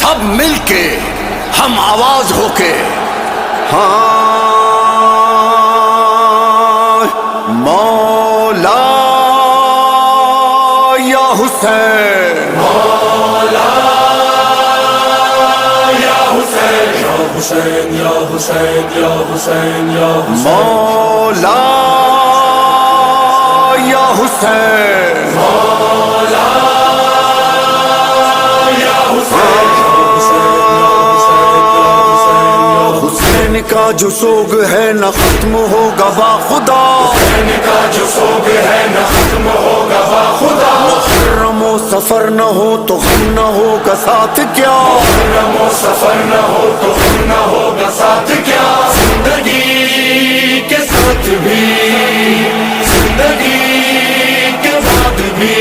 سب مل کے ہم آواز ہو کے ہاں مولا یا حسین، مولا یا حسین، یا حسین یا حسین یا حسین یا حسین، مولا یا حسین، مولا یا حسین، حسین کا جو سوگ ہے نہ ختم ہوگا با خدا، حسین کا جو سوگ ہے نہ ختم ہوگا با خدا، محرم و سفر نہ ہو تو غم نہ ہوگا ساتھ کیا، محرم و سفر نہ ہو تو غم نہ ہوگا ساتھ کیا، زندگی کے ساتھ بھی، زندگی کے بعد بھی،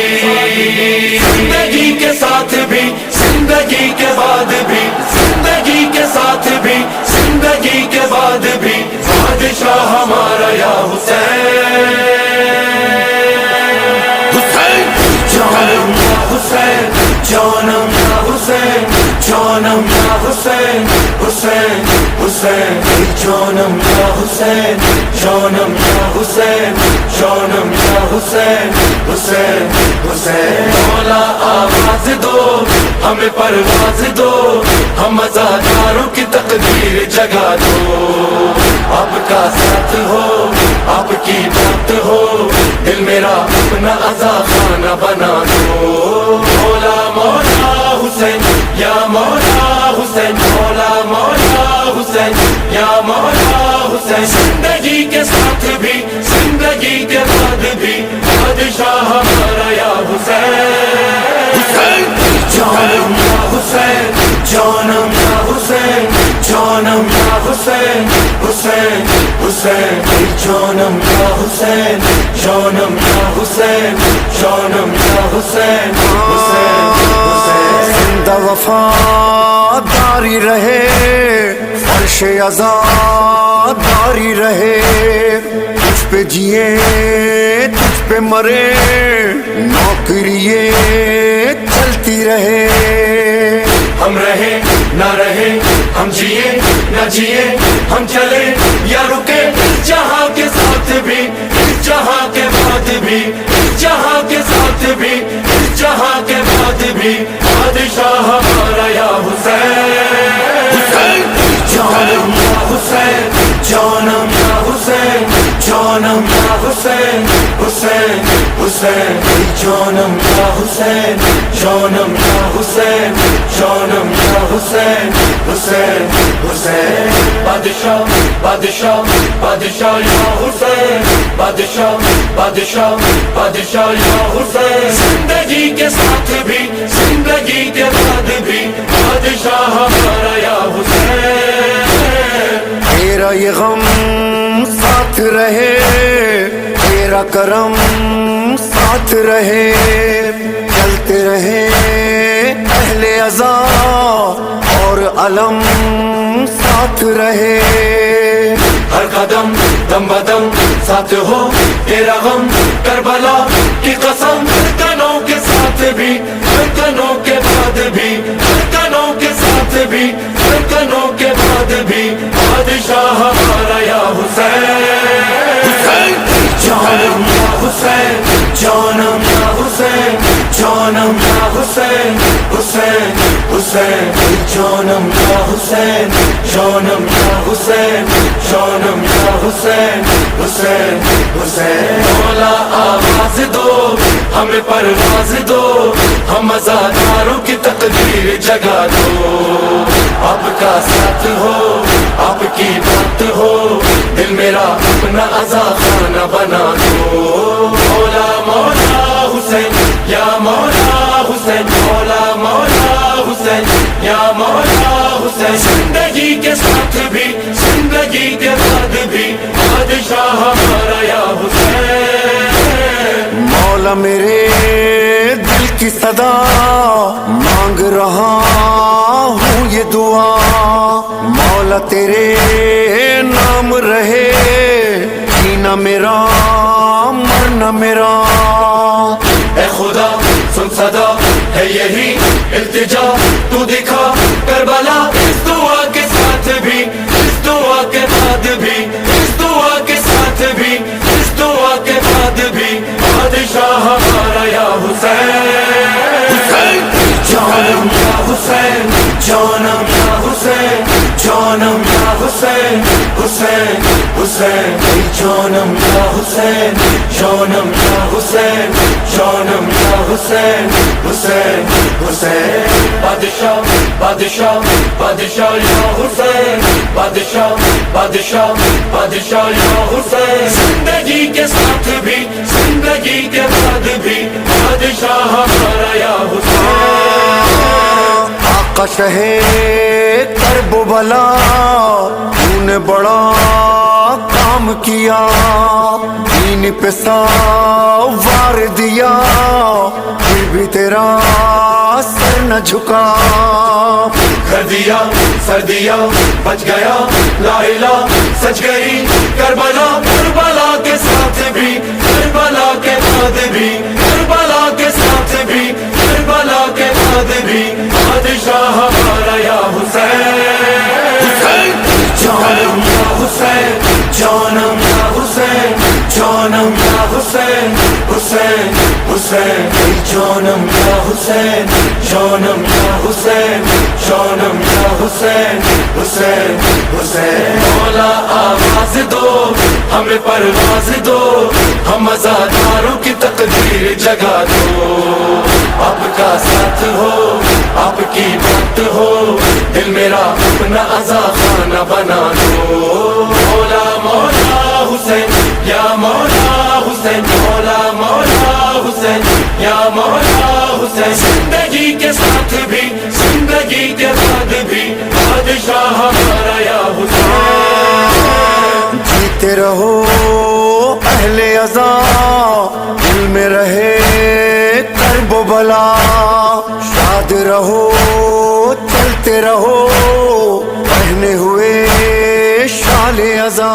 زندگی کے ساتھ بھی، زندگی کے بعد بھی، زندگی کے ساتھ بھی، زندگی کے بعد بھی، بادشاہ ہمارا یا حسین، حسین جانم یا حسین، جانم یا حسین، جانم یا حسین، حسین حسین، جانم یا حسین، جانم یا حسین، جانم یا حسین، حسین حسین، مولا آواز دو ہمیں پرواز دو، ہم عزاداروں کی تقدیر جگا دو، آپ کا ساتھ ہو، آپ کی بات ہو، دل میرا اپنا عزا خانہ بنا دو، مولا مولا حسین یا مولا حسین، مولا مولا حسین یا مولا حسین، زندگی کے ساتھ بھی، زندگی کے بعد بھی، بادشاہ ہمارا یا حسین، حسین جانم یا حسین، جانم یا حسین، جانم یا حسین، حسین حسین، جانم یا حسین، جانم یا حسین، جانم یا حسین، حسین حسین، زندہ وفاداری رہے، فرش عزاداری رہے، تجھ پہ جیے تجھ پہ مرے، نوکریے چلتی رہے، ہم رہے نہ رہے، ہم جیے نہ جیے، ہم چلے یا رکے، اس جہاں کے ساتھ بھی، اس جہاں کے بعد بھی، اس جہاں کے ساتھ بھی، اس جہاں کے بعد بھی، بادشاہ ہمارا یا حسین، حسین جانم یا حسین، جانم یا حسین، جانم یا حسین، حسین حسین، جانم یا حسین، جانم یا حسین، جانم یا حسین، حسین حسین، بادشاہ بادشاہ بادشاہ یا حسین، بادشاہ بادشاہ بادشاہ یا حسین، زندگی کے ساتھ بھی، زندگی کے بعد بھی، بادشاہ ہمارا یا حسین، تیرا یہ غم ساتھ رہے، تیرا کرم ساتھ رہے، چلتے رہے اہل عزا اور علم ساتھ رہے، ہر قدم دم بدم ساتھ ہو تیرا غم، کربلا کی قسم، دھڑکنوں کے ساتھ بھی، دھڑکنوں کے بعد بھی، دھڑکنوں کے ساتھ بھی، دھڑکنوں کے بعد بھی، بادشاہ ہمارا یا حسین، حسین جانم یا حسین، جانم یا حسین، جانم یا حسین، حسین حسین، جانم یا حسین، جانم یا حسین، جانم یا حسین، حسین حسین، مولا آواز دو ہمیں پرواز دو، ہم عزاداروں کی تقدیر جگا دو، آپ کا ساتھ ہو، آپ کی بات ہو، دل میرا اپنا عزا خانہ بنا دو، مولا مولا حسین یا مولا حسین، مولا مولا حسین یا مولا حسین، زندگی کے ساتھ بھی، زندگی کے بعد بھی، بادشاہ ہمارا یا حسین، مولا میرے دل کی صدا مانگ رہا ہوں یہ دعا، مولا تیرے نام رہے، جینا میرا مرنا میرا، اے خدا سن صدا ہے یہی التجا، تو دکھا Hussain, Hussain, Hussain, Janam ya Hussain, Janam ya Hussain, Janam ya Hussain, Hussain, Hussain. Badshah, Badshah, Badshah ya Hussain, Badshah, Badshah, Badshah ya Hussain. Zindagi ke saath bhi, zindagi ke baad bhi, Badshah hamara ya Hussain. آقا شہے کرب و بلا تُونے بڑا کام کیا، دین پہ سوار دیا، پھر بھی تیرا سر نہ جھکا. کر دیا سر دیا بچ گیا لا الہ سچ گئی کربلا، کربلا کے ساتھ بھی کربلا کے بعد بھی کربلا کے ساتھ بھی کربلا کے بعد بھی بادشاہ ہمارا یا حسین. جانم یا حسین، جانم یا حسین، جانم یا حسین، حسین حسین. جانم یا حسین، جانم یا حسین، جانم یا حسین، حسین حسین. مولا آواز دو ہمیں پرواز دو، ہم عزاداروں کی تقدیر جگا دو. آپ کا ساتھ ہو آپ کی بات ہو، دل میرا اپنا عزا خانہ بنا دو. مولا مولا حسین یا مولا حسین، مولا مولا حسین یا مولا حسین. زندگی کے ساتھ بھی زندگی کے بعد بھی بادشاہ ہمارا یا حسین. جیتے رہو اہل عزا، دل میں رہے کرب و بلا، شاد رہو چلتے رہو پہنے ہوئے شال عزا.